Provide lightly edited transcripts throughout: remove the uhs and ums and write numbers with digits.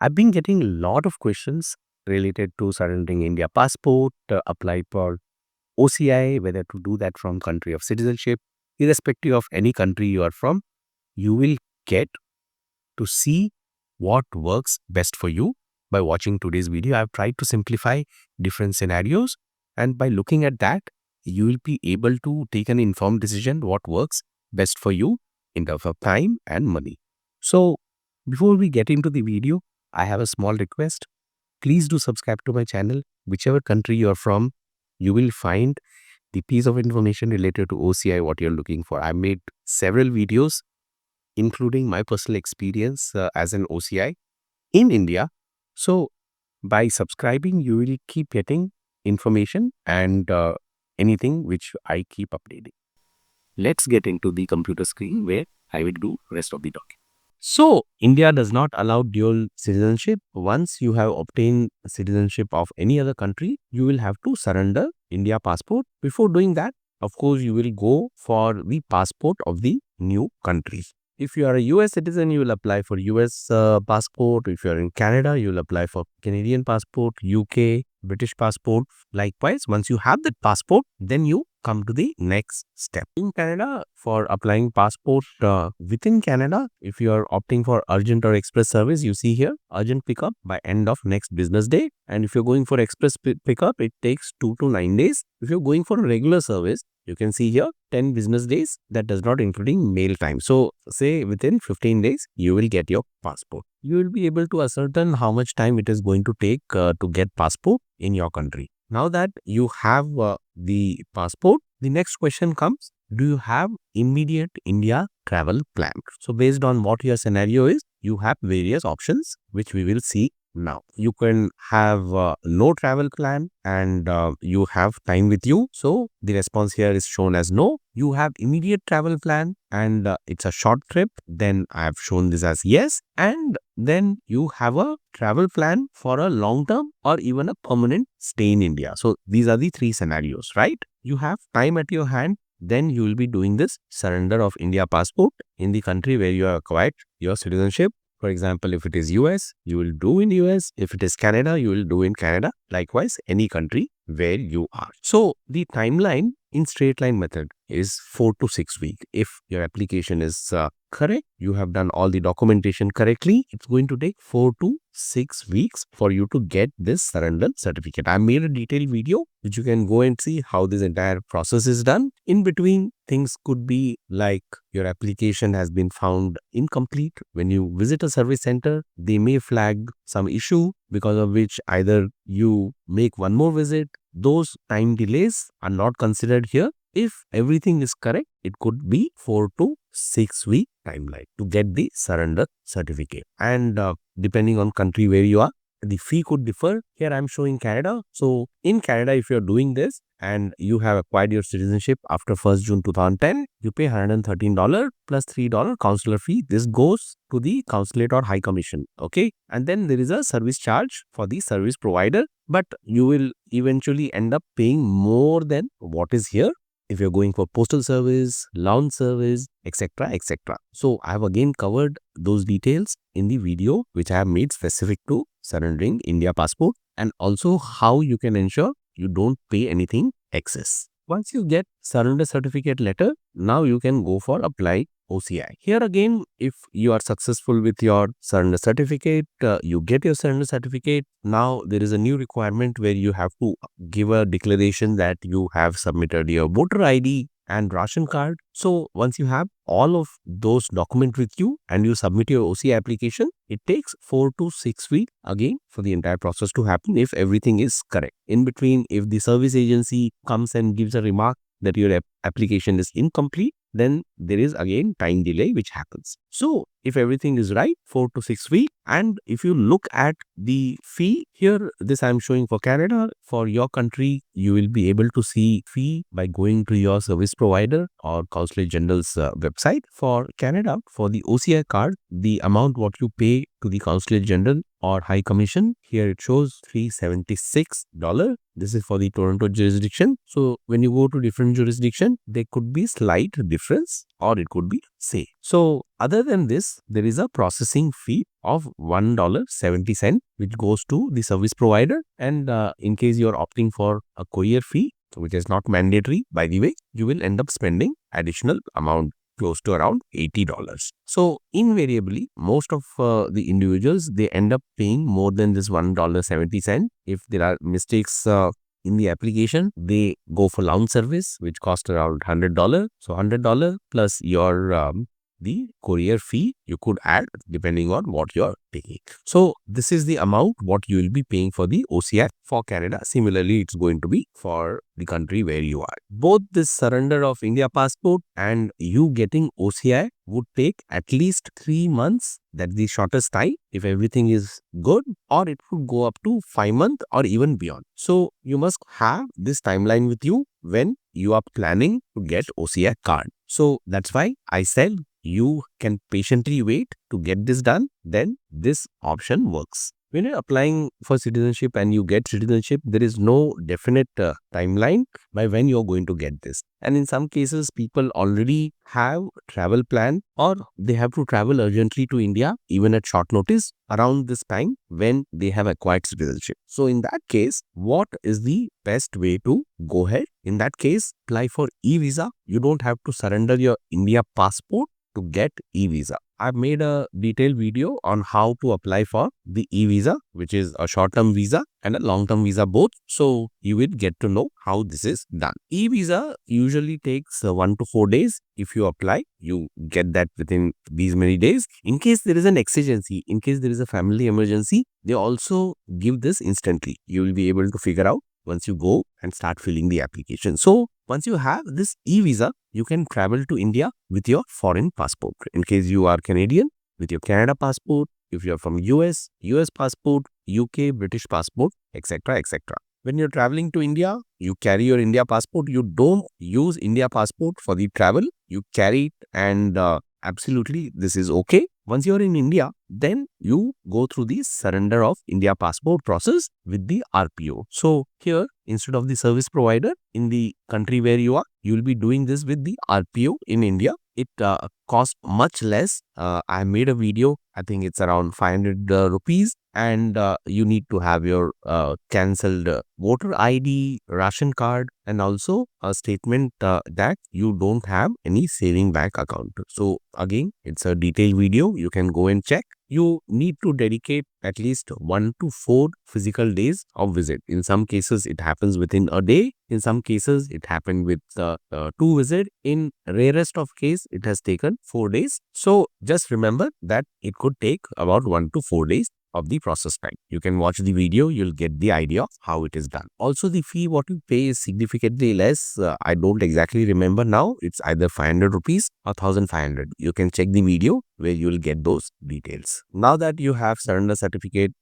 I've been getting a lot of questions related to surrendering India passport, apply for OCI, whether to do that from country of citizenship. Irrespective of any country you are from, you will get to see what works best for you. By watching today's video, I've tried to simplify different scenarios, and by looking at that, you will be able to take an informed decision what works best for you in terms of time and money. So before we get into the video, I have a small request. Please do subscribe to my channel. Whichever country you're from, you will find the piece of information related to OCI, what you're looking for. I made several videos, including my personal experience as an OCI in India. So by subscribing, you will keep getting information and anything which I keep updating. Let's get into the computer screen where I will do rest of the document. So, India does not allow dual citizenship. Once you have obtained citizenship of any other country, you will have to surrender India passport. Before doing that, of course, you will go for the passport of the new country. If you are a US citizen, you will apply for US passport. If you are in Canada, you will apply for Canadian passport, UK, British passport. Likewise, once you have that passport, then you come to the next step. In Canada, for applying passport within Canada, if you are opting for urgent or express service, you see here urgent pickup by end of next business day. And if you're going for express pickup, it takes 2 to 9 days. If you're going for a regular service, you can see here 10 business days. That does not including mail time. So say within 15 days, you will get your passport. You will be able to ascertain how much time it is going to take to get passport in your country. Now that you have the passport, the next question comes, do you have immediate India travel plan? So based on what your scenario is, you have various options which we will see now. You can have no travel plan and you have time with you. So the response here is shown as no. You have immediate travel plan and it's a short trip. Then I have shown this as yes. And then you have a travel plan for a long term or even a permanent stay in India. So these are the three scenarios, right? You have time at your hand. Then you will be doing this surrender of India passport in the country where you have acquired your citizenship. For example, if it is US, you will do in US. If it is Canada, you will do in Canada. Likewise, any country where you are. So the timeline in straight line method is 4 to 6 weeks. If your application is correct, you have done all the documentation correctly, it's going to take 4 to 6 weeks for you to get this surrender certificate. I made a detailed video which you can go and see how this entire process is done. In between, things could be like your application has been found incomplete. When you visit a service center, they may flag some issue because of which either you make one more visit. Those time delays are not considered here. If everything is correct, it could be 4 to 6 week timeline to get the surrender certificate. And depending on country where you are, the fee could differ. Here I'm showing Canada. So in Canada, if you're doing this and you have acquired your citizenship after 1st June 2010, you pay $113 plus $3 consular fee. This goes to the consulate or high commission. Okay. And then there is a service charge for the service provider, but you will eventually end up paying more than what is here if you're going for postal service, launch service, etc., etc. So I have again covered those details in the video which I have made specific to surrendering India passport and also how you can ensure you don't pay anything excess. Once you get surrender certificate letter, now you can go for apply OCI. Here again, if you are successful with your surrender certificate, you get your surrender certificate. Now there is a new requirement where you have to give a declaration that you have submitted your voter ID and ration card. So once you have all of those documents with you and you submit your OCI application, it takes 4 to 6 weeks again for the entire process to happen if everything is correct. In between, if the service agency comes and gives a remark that your application is incomplete, then there is again time delay which happens. So if everything is right, 4 to 6 weeks. And if you look at the fee here, this I'm showing for Canada. For your country, you will be able to see fee by going to your service provider or Consulate General's website. For Canada, for the OCI card, the amount what you pay to the Consulate General or High Commission, here it shows $376. This is for the Toronto jurisdiction. So when you go to different jurisdiction, there could be slight difference or it could be say. So other than this, there is a processing fee of $1.70 which goes to the service provider, and in case you are opting for a courier fee, which is not mandatory by the way, you will end up spending additional amount close to around $80. So invariably, most of the individuals, they end up paying more than this $1.70. If there are mistakes in the application, they go for lounge service, which cost around $100. So $100 plus your the courier fee you could add depending on what you're paying. So this is the amount what you will be paying for the OCI for Canada. Similarly, it's going to be for the country where you are. Both this surrender of India passport and you getting OCI would take at least 3 months. That's the shortest time if everything is good, or it could go up to 5 months or even beyond. So you must have this timeline with you when you are planning to get OCI card. So that's why I said you can patiently wait to get this done, then this option works. When you're applying for citizenship and you get citizenship, there is no definite timeline by when you're going to get this. And in some cases, people already have travel plan, or they have to travel urgently to India, even at short notice, around this time when they have acquired citizenship. So in that case, what is the best way to go ahead? In that case, apply for e-visa. You don't have to surrender your India passport to get e-visa. I've made a detailed video on how to apply for the e-visa, which is a short-term visa and a long-term visa both. So you will get to know how this is done. E-visa usually takes 1 to 4 days. If you apply, you get that within these many days. In case there is an exigency, in case there is a family emergency, they also give this instantly. You will be able to figure out once you go and start filling the application. So once you have this e-visa, you can travel to India with your foreign passport. In case you are Canadian, with your Canada passport. If you are from US passport, UK, British passport, etc., etc. When you're traveling to India, you carry your India passport. You don't use India passport for the travel. You carry it, and absolutely this is okay. Once you're in India, then you go through the surrender of India passport process with the RPO. So here, instead of the service provider in the country where you are, you will be doing this with the RPO in India. It costs much less. I made a video. I think it's around 500 rupees, and you need to have your cancelled voter ID, ration card, and also a statement that you don't have any saving bank account. So again, it's a detailed video. You can go and check. You need to dedicate at least 1 to 4 physical days of visit. In some cases, it happens within a day. In some cases, it happened with 2 visits. In rarest of case, it has taken 4 days. So just remember that it could take about 1 to 4 days of the process time. You can watch the video, you'll get the idea of how it is done. Also, the fee what you pay is significantly less. I don't exactly remember now. It's either 500 rupees or 1500. You can check the video where you will get those details. Now that you have surrender certificate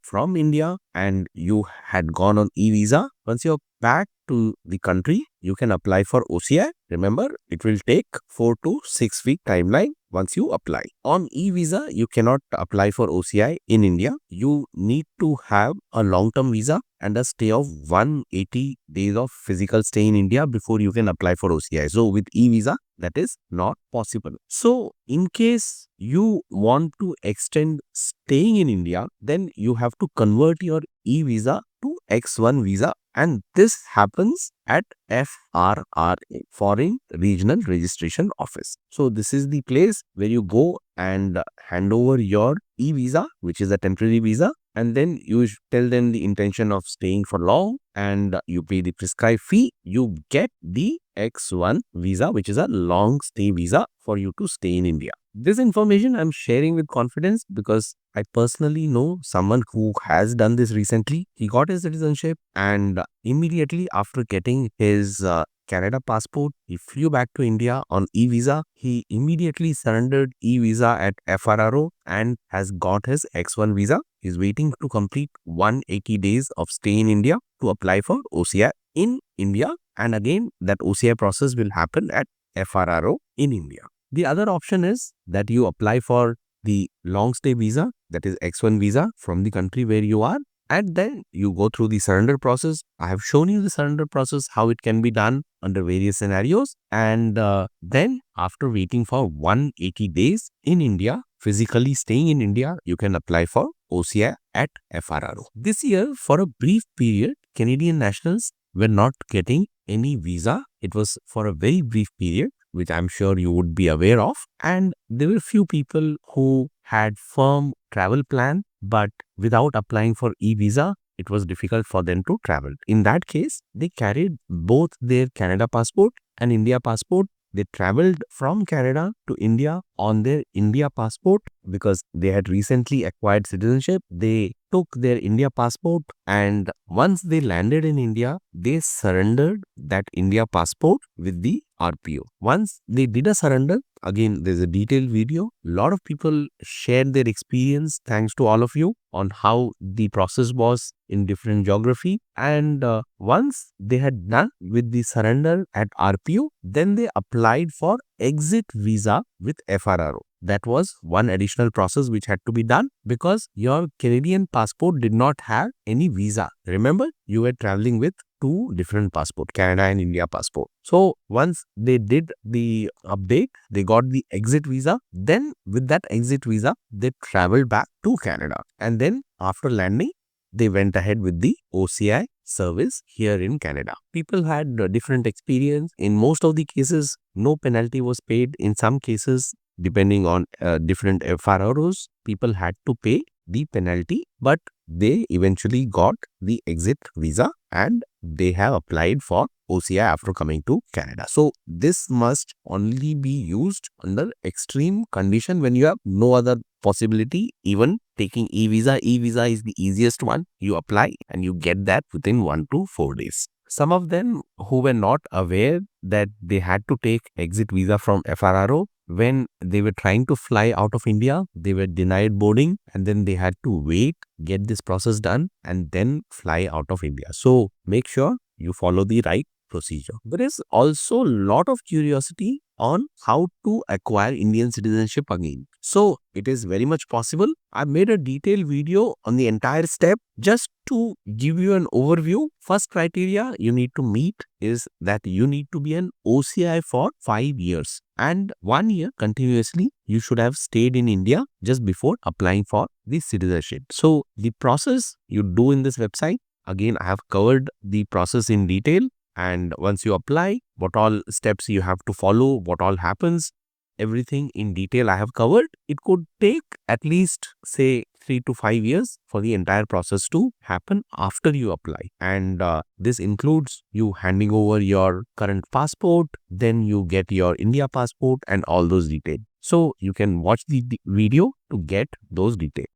from India and you had gone on e-visa, once you're back to the country, you can apply for OCI. Remember, it will take 4 to 6 week timeline once you apply. On e-visa, you cannot apply for OCI in India. You need to have a long-term visa and a stay of 180 days of physical stay in India before you can apply for OCI. So with e-visa, that is not possible. So in case you want to extend staying in India, then you have to convert your e-visa to X1 visa, and this happens at FRRA, Foreign Regional Registration Office. So this is the place where you go and hand over your e-visa, which is a temporary visa, and then you tell them the intention of staying for long, and you pay the prescribed fee. You get the X1 visa, which is a long stay visa for you to stay in India. This information I'm sharing with confidence because I personally know someone who has done this recently. He got his citizenship, and immediately after getting his Canada passport, he flew back to India on e-visa. He immediately surrendered e-visa at FRRO and has got his X1 visa. He's waiting to complete 180 days of stay in India to apply for OCI in India. And again, that OCI process will happen at FRRO in India. The other option is that you apply for the long stay visa, that is X1 visa from the country where you are, And then you go through the surrender process. I have shown you the surrender process, how it can be done under various scenarios. And then after waiting for 180 days in India, physically staying in India, you can apply for OCI at FRRO. This year, for a brief period, Canadian nationals were not getting any visa. It was for a very brief period, which I'm sure you would be aware of. And there were few people who had firm travel plan, but without applying for e-visa, it was difficult for them to travel. In that case, they carried both their Canada passport and India passport. They traveled from Canada to India on their India passport because they had recently acquired citizenship. They took their India passport, and once they landed in India, they surrendered that India passport with the RPO. Once they did a surrender, again, there's a detailed video. A lot of people shared their experience, thanks to all of you, on how the process was in different geography. And once they had done with the surrender at RPO, then they applied for exit visa with FRRO. That was one additional process which had to be done because your Canadian passport did not have any visa. Remember, you were traveling with two different passports, Canada and India passport. So once they did the update, they got the exit visa. Then with that exit visa, they traveled back to Canada. And then after landing, they went ahead with the OCI service here in Canada. People had different experience. In most of the cases, no penalty was paid. In some cases, depending on different FRROs, people had to pay the penalty, but they eventually got the exit visa and they have applied for OCI after coming to Canada. So this must only be used under extreme condition when you have no other possibility, even taking e-visa. E-visa is the easiest one. You apply and you get that within 1 to 4 days. Some of them who were not aware that they had to take exit visa from FRRO, when they were trying to fly out of India, they were denied boarding and then they had to wait, get this process done and then fly out of India. So make sure you follow the right procedure. There is also a lot of curiosity on how to acquire Indian citizenship again. So it is very much possible. I made a detailed video on the entire step just to give you an overview. First criteria you need to meet is that you need to be an OCI for 5 years and 1 year continuously you should have stayed in India just before applying for the citizenship. So the process you do in this website, again I have covered the process in detail. And once you apply, what all steps you have to follow, what all happens, everything in detail I have covered. It could take at least say 3 to 5 years for the entire process to happen after you apply. And this includes you handing over your current passport, then you get your India passport and all those details. So you can watch the video to get those details.